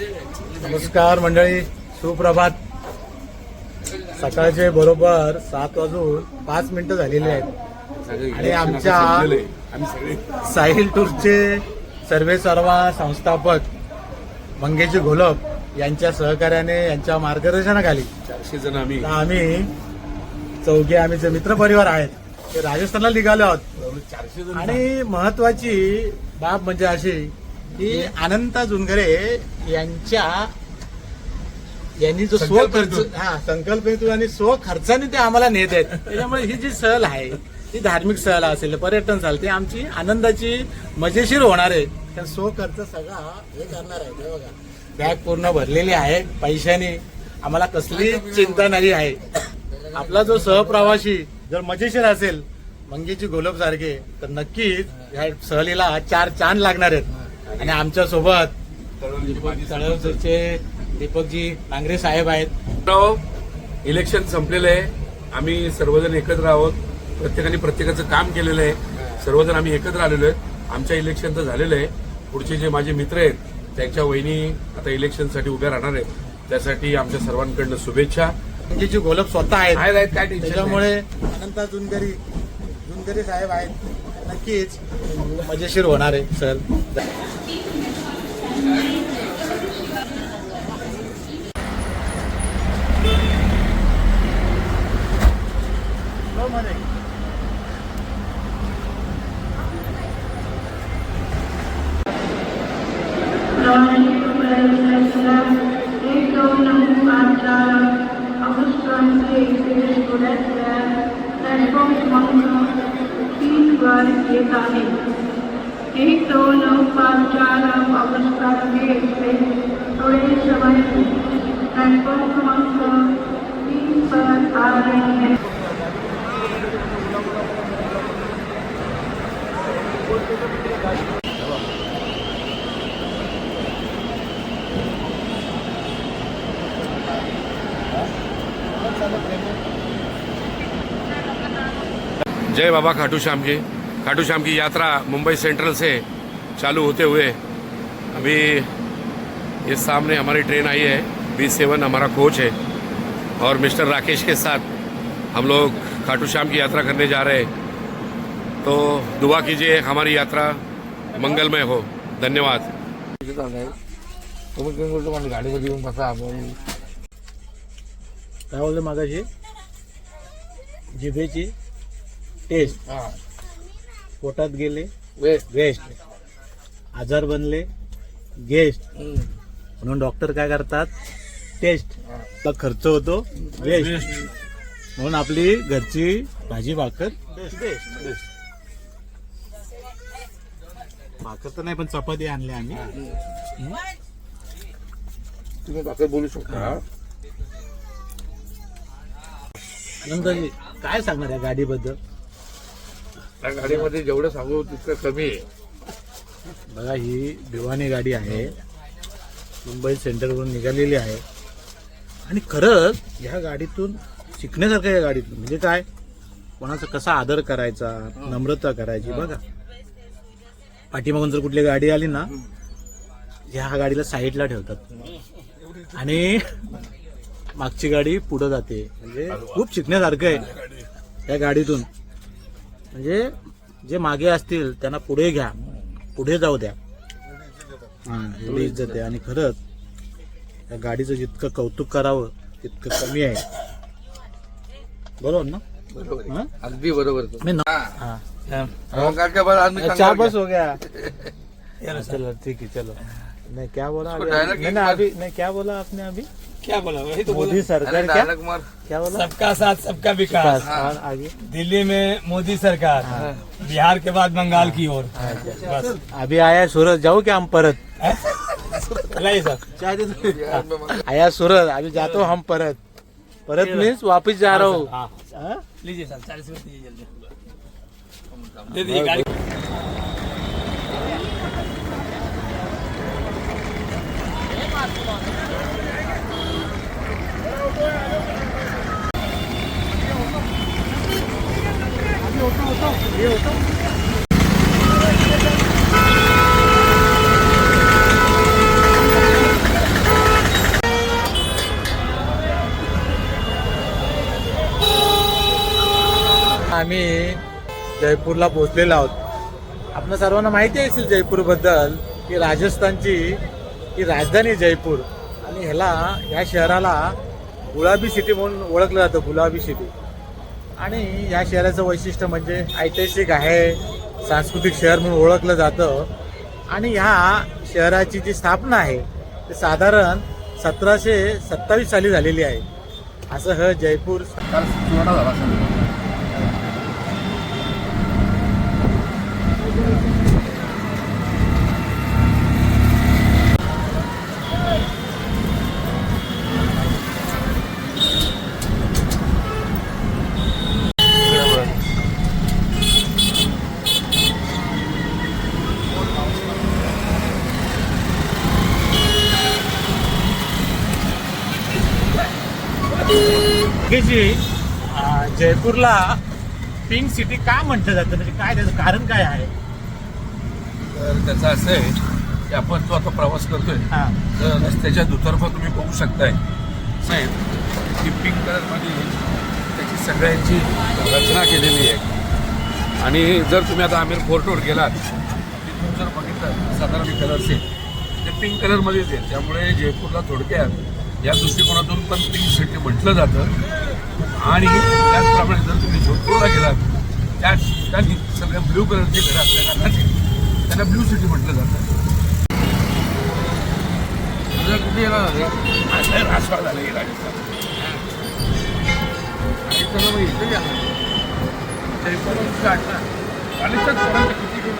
नमस्कार मंडळी, सुप्रभात. सकाळचे बरोबर 7:05 झालेले आहेत आणि आमच्या साहिल टूरचे सर्वे सर्वा संस्थापक मंगेश घोलप यांच्या सहकार्याने, यांच्या मार्गदर्शनाखाली 400 जण आम्ही चौघे आम्ही मित्र परिवार आहेत ते राजस्थानला निघालो आहोत. 400 जण आणि महत्वाची बाब म्हणजे अशी की अनंता जुनगरे यांनी जो संकल्पनेतून आणि खर्चाने ते आम्हाला नेत आहेत. त्याच्यामुळे ही जी सहल आहे ती धार्मिक सहल असेल, पर्यटन सहल, ती आमची आनंदाची मजेशीर होणार आहे. त्या खर्च सगळा हे करणार आहे. हे बघा, बॅग पूर्ण भरलेली आहे पैशाने, आम्हाला कसली चिंता नाही आहे. आपला जो सहप्रवासी जर मजेशीर असेल मंगेशी घोलप सारखे, तर नक्कीच ह्या सहलीला 4 चांद लागणार आहेत. आणि आमच्या सोबत तळवचे दीपकजी नांगरे साहेब आहेत. इलेक्शन संपलेलं आहे, आम्ही सर्वजण एकत्र आहोत. प्रत्येकाने प्रत्येकाचं काम केलेलं आहे. सर्वजण आम्ही एकत्र आलेलो आहे. आमच्या इलेक्शन तर झालेलं आहे. पुढचे जे माझे मित्र आहेत त्यांच्या वहिनी आता इलेक्शनसाठी उभ्या राहणार आहेत. त्यासाठी आमच्या सर्वांकडनं शुभेच्छा. मंगेशी घोलप स्वतः आहेत, काय टेन्शन. त्याच्यामुळे अनंता जुनगरे साहेब आहेत. नक्कीच मजेशीर होणार आहे सर. एक 2 9 5 4 अगस्त थोड़े समय प्लेटफॉर्म क्रमांक 3 पर आ रहे हैं. जय बाबा खाटू श्याम की यात्रा मुंबई सेंट्रल से चालू होते हुए अभी इस सामने हमारी ट्रेन आई है. B7 हमारा कोच है और मिस्टर राकेश के साथ हम लोग खाटू श्याम की यात्रा करने जा रहे हैं. तो दुआ कीजिए हमारी यात्रा मंगलमय हो. धन्यवाद. गाडीमध्ये येऊन बसा. काय बोलले मागाशी, जिभेची टेस्ट, पोटात गेले वेस्ट, आजार बनले गेस्ट, म्हणून डॉक्टर काय करतात, टेस्ट. तर खर्च होतो वेस्ट, म्हणून आपली घरची भाजी भाकर बेस्ट. भाकर तर नाही पण चपाती आणली आम्ही. तुम्ही भाकर बोलू शकता. आनंदाजी काय सांगणार या गाडीबद्दल? त्या गाडीमध्ये जेवढं सांगू तितकं कमी आहे. बघा, ही भिवानी गाडी आहे, मुंबई सेंटरवरून निघालेली आहे. आणि खरंच ह्या गाडीतून शिकण्यासारखं, या गाडीतून म्हणजे काय, कोणाचा कसा आदर करायचा, नम्रता करायची. बघा, पाठीमागून जर कुठली गाडी आली ना, ह्या गाडीला साईडला ठेवतात आणि मागची गाडी पुढे जाते. म्हणजे खूप शिकण्यासारखं आहे या गाडीतून. म्हणजे जे मागे असतील त्यांना पुढे घ्या, पुढे जाऊ द्या. एवढी इज्जत आहे. आणि खरंच या गाडीचं जितकं कौतुक करावं तितकं कमी आहे. बरोबर ना? बरोबर, अगदी बरोबर. चार बस हो गया. चलो ठीक है, चलो. नहीं क्या बोला अभी, नहीं क्या बोला आपने अभी? क्या बोला वही तो मोदी सरकार क्या बोला? सबका साथ सबका विकास. और आगे दिल्ली में मोदी सरकार, बिहार के बाद बंगाल की ओर. बस अभी आया सूरज, जाऊ क्या हम परत? नहीं सर, आया सूरज, अभी जातो हम परत मीन्स वापस जा रहा हूँ. लीजिए सर, 40 रुपये दीजिए जल्दी. दे दीजिए गाड़ी. आम्ही जयपूरला पोहोचलेलो आहोत. आपल्या सर्वांना माहिती असेल जयपूरबद्दल की राजस्थानची ही राजधानी जयपूर आणि ह्या शहराला गुलाबी सिटी म्हणून ओळखलं जातं, गुलाबी सिटी. आणि या शहराचं वैशिष्ट्य म्हणजे ऐतिहासिक आहे, सांस्कृतिक शहर म्हणून ओळखलं जातं. आणि ह्या शहराची जी स्थापना आहे ते साधारण 1727 साली झालेली आहे. असं ह जयपूर काल सुवर्ण झाला सर. जयपूरला पिंक सिटी का म्हटलं जातं, म्हणजे काय त्याचं कारण काय आहे? तर त्याचं असं आहे की आपण जो आता प्रवास करतोय हां तर रस्त्याच्या दुतर्फा तुम्ही बघू शकताय साहेब की पिंक कलरमध्ये त्याची सगळ्यांची रचना केलेली आहे. आणि जर तुम्ही आता आमिर फोर्टवर गेलात तिथून जर बघितलं साधारण कलर्स आहे ते पिंक कलरमध्येच आहे. त्यामुळे जयपूरला थोडक्यात या दृष्टिकोनातून पण पिंक सिटी म्हटलं जातं. आणि त्याचप्रमाणे जर तुम्ही जोधपूरला गेलात त्या ठिकाणी सगळ्या ब्ल्यू कलरचे घरं असल्याला त्यांना ब्ल्यू सिटी म्हटलं जातं. कुठे येणार राजवाड झालं हे राजस्थान. इथे गेला जयपूर किती